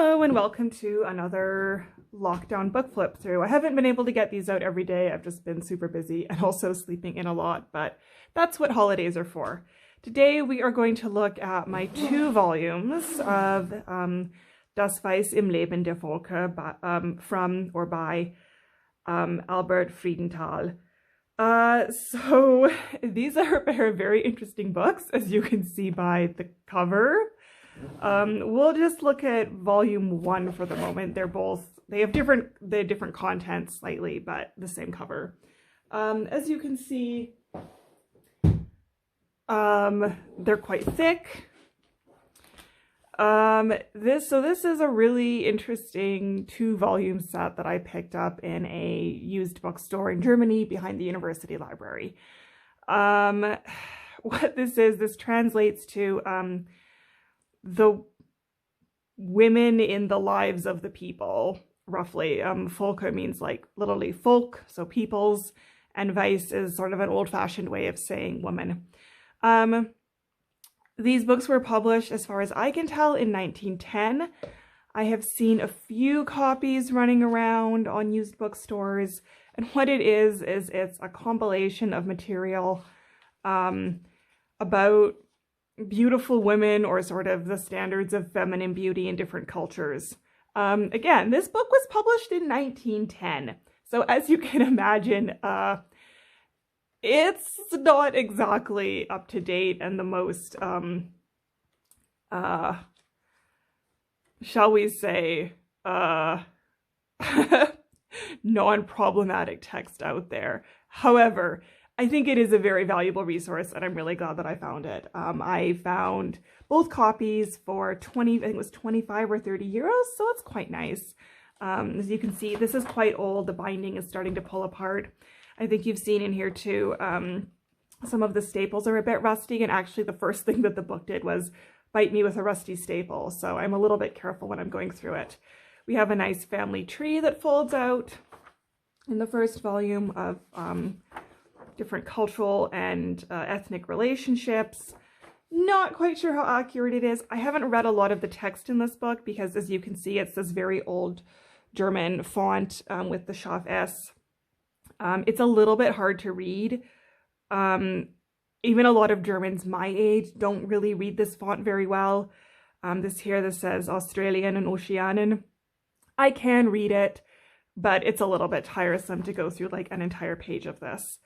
Hello and welcome to another lockdown book flip through. I haven't been able to get these out every day. I've just been super busy and also sleeping in a lot, but that's what holidays are for. Today we are going to look at my 2 volumes of Das Weiß im Leben der Völker from or by Albert Friedenthal. So these are very interesting books, as you can see by the cover. We'll just look at volume 1 for the moment. They have different content slightly, but the same cover. As you can see, they're quite thick. This is a really interesting 2-volume set that I picked up in a used bookstore in Germany behind the university library. What this translates to the women in the lives of the people, roughly. Völker means like literally folk, so peoples, and Weiß is sort of an old-fashioned way of saying woman. These books were published, as far as I can tell, in 1910. I have seen a few copies running around on used bookstores, and what it is it's a compilation of material about beautiful women, or sort of the standards of feminine beauty in different cultures. Again, this book was published in 1910, so as you can imagine, it's not exactly up to date and the most, shall we say, non-problematic text out there. However, I think it is a very valuable resource, and I'm really glad that I found it. I found both copies for 20, I think it was 25 or 30 euros, so it's quite nice. As you can see, this is quite old. The binding is starting to pull apart. I think you've seen in here too, some of the staples are a bit rusty, and actually the first thing that the book did was bite me with a rusty staple, so I'm a little bit careful when I'm going through it. We have a nice family tree that folds out in the first volume of different cultural and ethnic relationships. Not quite sure how accurate it is. I haven't read a lot of the text in this book because, as you can see, it's this very old German font with the Schaf S. It's a little bit hard to read. Even a lot of Germans my age don't really read this font very well. This says Australian and Oceanian. I can read it, but it's a little bit tiresome to go through like an entire page of this.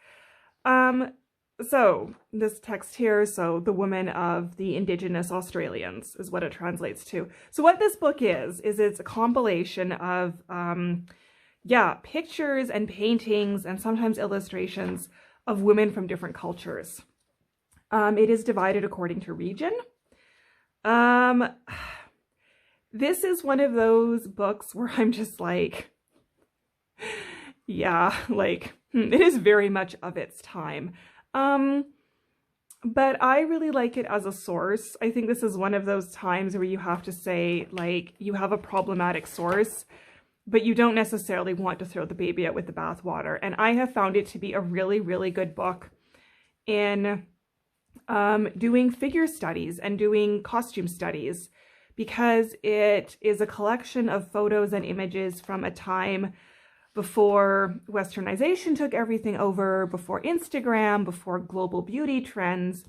So this text here, so the women of the indigenous Australians is what it translates to. So what this book is it's a compilation of, pictures and paintings and sometimes illustrations of women from different cultures. It is divided according to region. This is one of those books where I'm just like, it is very much of its time. But I really like it as a source. I think this is one of those times where you have to say, like, you have a problematic source, but you don't necessarily want to throw the baby out with the bathwater. And I have found it to be a really, really good book in doing figure studies and doing costume studies, because it is a collection of photos and images from a time before westernization took everything over, before Instagram, before global beauty trends.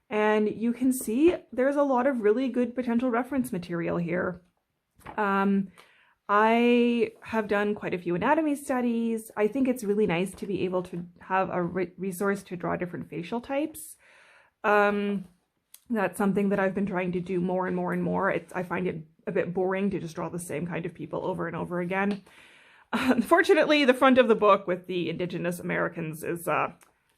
And you can see there's a lot of really good potential reference material here. I have done quite a few anatomy studies. I think it's really nice to be able to have a resource to draw different facial types. That's something that I've been trying to do more and more and more. I find it a bit boring to just draw the same kind of people over and over again. Unfortunately, the front of the book with the indigenous Americans is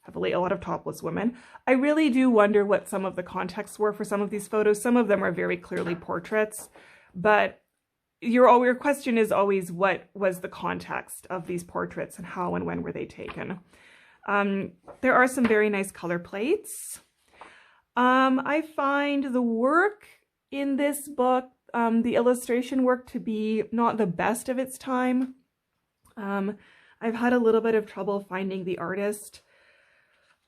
heavily a lot of topless women. I really do wonder what some of the contexts were for some of these photos. Some of them are very clearly portraits, but your question is always, what was the context of these portraits and how and when were they taken? There are some very nice color plates. I find the work in this book, the illustration work, to be not the best of its time. I've had a little bit of trouble finding the artist.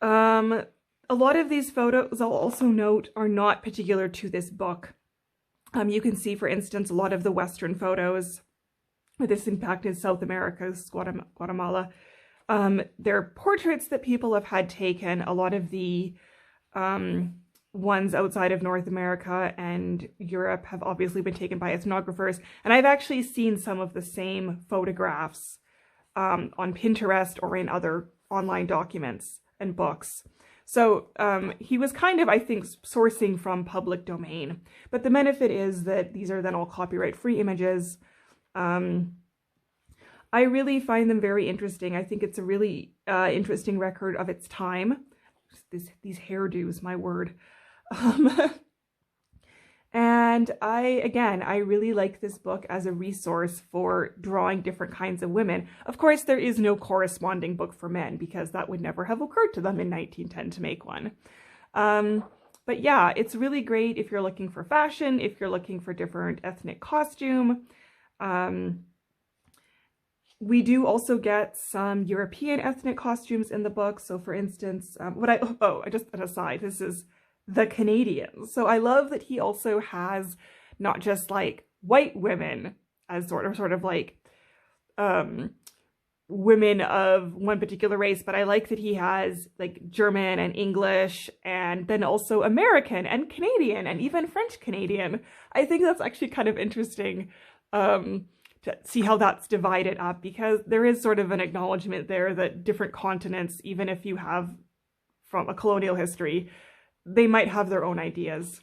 A lot of these photos, I'll also note, are not particular to this book. You can see, for instance, a lot of the Western photos where this impacted South America, Guatemala. They're portraits that people have had taken. A lot of the ones outside of North America and Europe have obviously been taken by ethnographers. And I've actually seen some of the same photographs on Pinterest or in other online documents and books. So he was kind of, I think, sourcing from public domain. But the benefit is that these are then all copyright-free images. I really find them very interesting. I think it's a really interesting record of its time. These hairdos, my word. And I really like this book as a resource for drawing different kinds of women. Of course, there is no corresponding book for men because that would never have occurred to them in 1910 to make one. But yeah, it's really great if you're looking for fashion, if you're looking for different ethnic costume. We do also get some European ethnic costumes in the book. So for instance, just an aside, this is the Canadians. So I love that he also has not just like white women as sort of like women of one particular race, but I like that he has like German and English and then also American and Canadian and even French Canadian. I think that's actually kind of interesting to see how that's divided up, because there is sort of an acknowledgement there that different continents, even if you have from a colonial history, they might have their own ideas.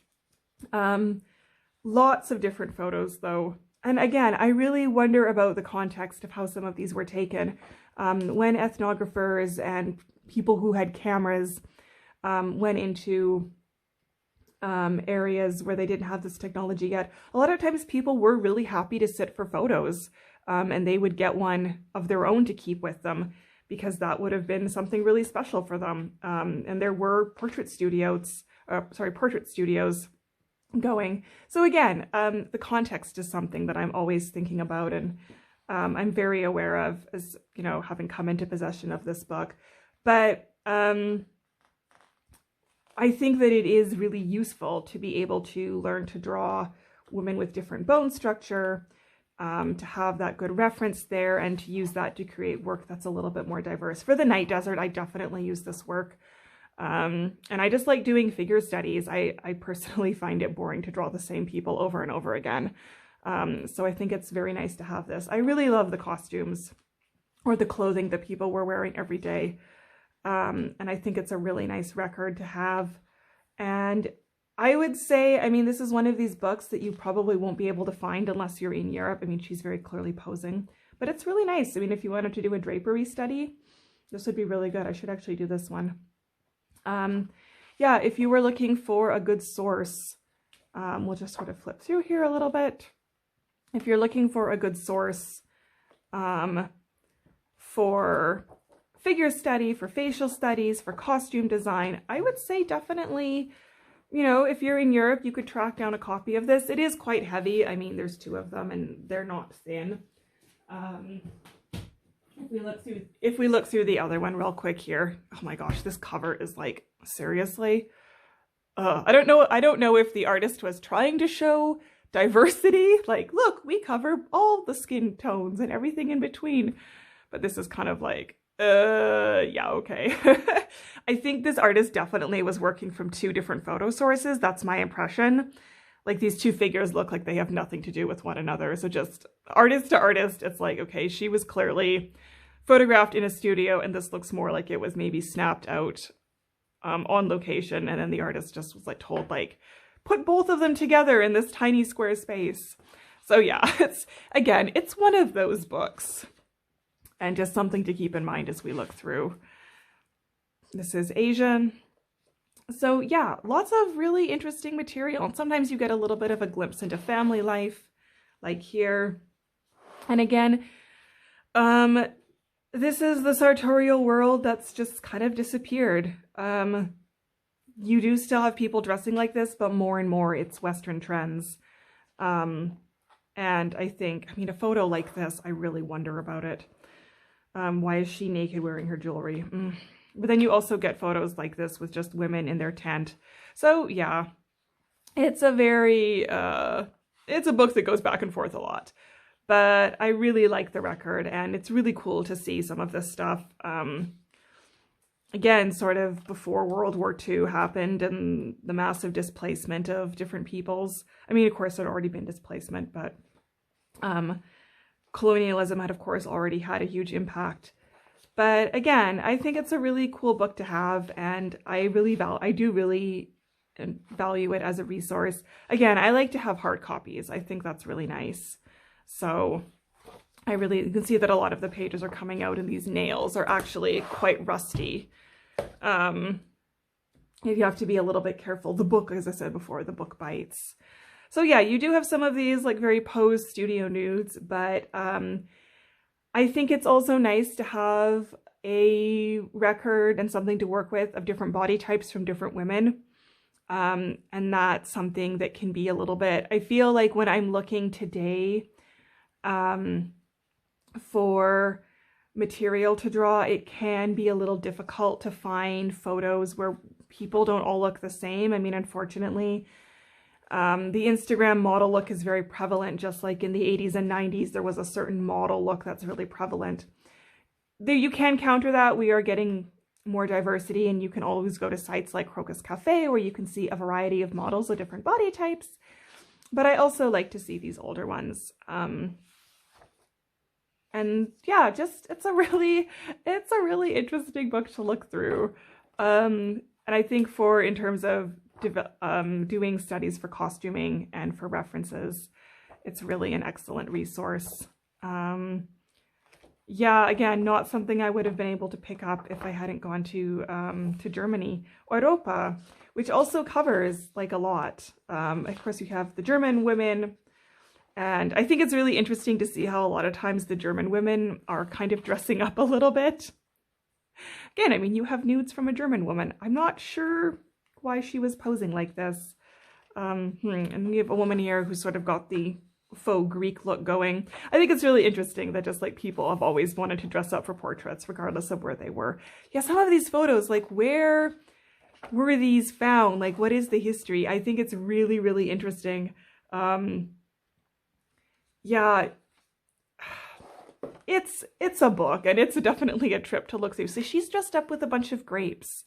Lots of different photos though. And again, I really wonder about the context of how some of these were taken. When ethnographers and people who had cameras went into areas where they didn't have this technology yet, a lot of times people were really happy to sit for photos, and they would get one of their own to keep with them, because that would have been something really special for them. And there were portrait studios going. So again, the context is something that I'm always thinking about, and I'm very aware of, as you know, having come into possession of this book. But I think that it is really useful to be able to learn to draw women with different bone structure, to have that good reference there, and to use that to create work that's a little bit more diverse. For the Night Desert, I definitely use this work. And I just like doing figure studies. I personally find it boring to draw the same people over and over again. So I think it's very nice to have this. I really love the costumes or the clothing that people were wearing every day. And I think it's a really nice record to have. And I would say, I mean, this is one of these books that you probably won't be able to find unless you're in Europe. I mean, she's very clearly posing, but it's really nice. I mean, if you wanted to do a drapery study, this would be really good. I should actually do this one. Yeah, if you were looking for a good source, we'll just sort of flip through here a little bit. If you're looking for a good source for figure study, for facial studies, for costume design, I would say definitely, you know, if you're in Europe, you could track down a copy of this. It is quite heavy. I mean, there's two of them and they're not thin. If we look through the other one real quick here, oh my gosh, this cover is like, seriously. I don't know if the artist was trying to show diversity, like, look, we cover all the skin tones and everything in between. But this is kind of like, yeah, okay. I think this artist definitely was working from two different photo sources. That's my impression. Like, these two figures look like they have nothing to do with one another. So just artist to artist, it's like, okay, she was clearly photographed in a studio, and this looks more like it was maybe snapped out on location, and then the artist just was like told, like, put both of them together in this tiny square space. So yeah, it's one of those books, and just something to keep in mind as we look through. This is Asian. So yeah, lots of really interesting material. And sometimes you get a little bit of a glimpse into family life, like here. And again, this is the sartorial world that's just kind of disappeared. You do still have people dressing like this, but more and more it's Western trends. And I think, I mean, a photo like this, I really wonder about it. Why is she naked wearing her jewelry? But then you also get photos like this with just women in their tent. So yeah, it's a very it's a book that goes back and forth a lot. But I really like the record, and it's really cool to see some of this stuff. Again, sort of before World War II happened and the massive displacement of different peoples. I mean, of course, there had already been displacement, but colonialism had, of course, already had a huge impact. But again, I think it's a really cool book to have, and I do really value it as a resource. Again, I like to have hard copies. I think that's really nice. So you can see that a lot of the pages are coming out and these nails are actually quite rusty. You have to be a little bit careful. The book, as I said before, the book bites. So yeah, you do have some of these like very posed studio nudes, but I think it's also nice to have a record and something to work with of different body types from different women. And that's something that can be a little bit, I feel like when I'm looking today for material to draw, it can be a little difficult to find photos where people don't all look the same. I mean, unfortunately, the Instagram model look is very prevalent, just like in the 80s and 90s, there was a certain model look that's really prevalent. There, you can counter that. We are getting more diversity, and you can always go to sites like Crocus Cafe where you can see a variety of models of different body types. But I also like to see these older ones. And yeah, just it's a really interesting book to look through. And I think in terms of doing studies for costuming and for references, it's really an excellent resource. Yeah, again, not something I would have been able to pick up if I hadn't gone to Germany. Europa, which also covers like a lot. Of course, you have the German women, and I think it's really interesting to see how a lot of times the German women are kind of dressing up a little bit. Again, I mean, you have nudes from a German woman. I'm not sure why she was posing like this. And we have a woman here who's sort of got the faux Greek look going. I think it's really interesting that just like people have always wanted to dress up for portraits regardless of where they were. Yeah, some of these photos, like where were these found? Like what is the history? I think it's really, really interesting. Yeah, it's a book, and it's definitely a trip to look through. So she's dressed up with a bunch of grapes.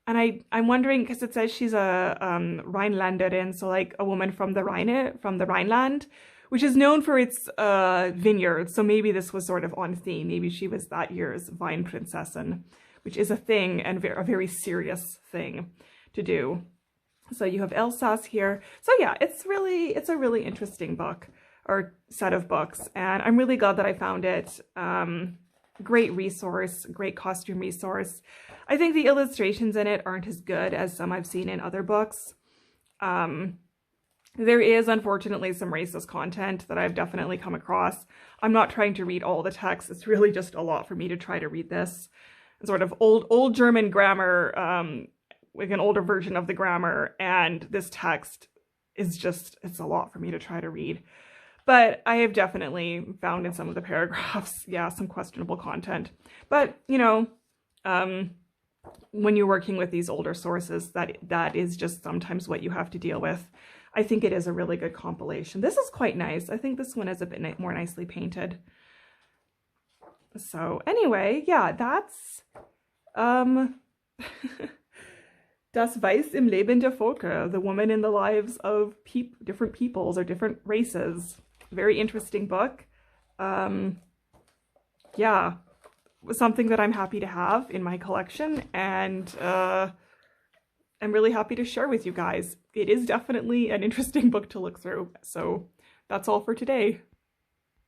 And I'm wondering, because it says she's a Rhinelanderin, so like a woman from the Rhineland, which is known for its vineyards. So maybe this was sort of on theme. Maybe she was that year's Weinprinzessin, which is a thing, and a very serious thing to do. So you have Alsace here. So yeah, it's a really interesting book, or set of books, and I'm really glad that I found it. Great resource, great costume resource. I think the illustrations in it aren't as good as some I've seen in other books. There is unfortunately some racist content that I've definitely come across. I'm not trying to read all the text. It's really just a lot for me to try to read this. Sort of old German grammar, like an older version of the grammar, and this text is just, it's a lot for me to try to read. But I have definitely found in some of the paragraphs, yeah, some questionable content. But, you know, when you're working with these older sources, that is just sometimes what you have to deal with. I think it is a really good compilation. This is quite nice. I think this one is a bit more nicely painted. So anyway, yeah, that's Das Weiß im Leben der Völker, the woman in the lives of different peoples or different races. Very interesting book. Yeah, something that I'm happy to have in my collection, and I'm really happy to share with you guys. It is definitely an interesting book to look through. So that's all for today.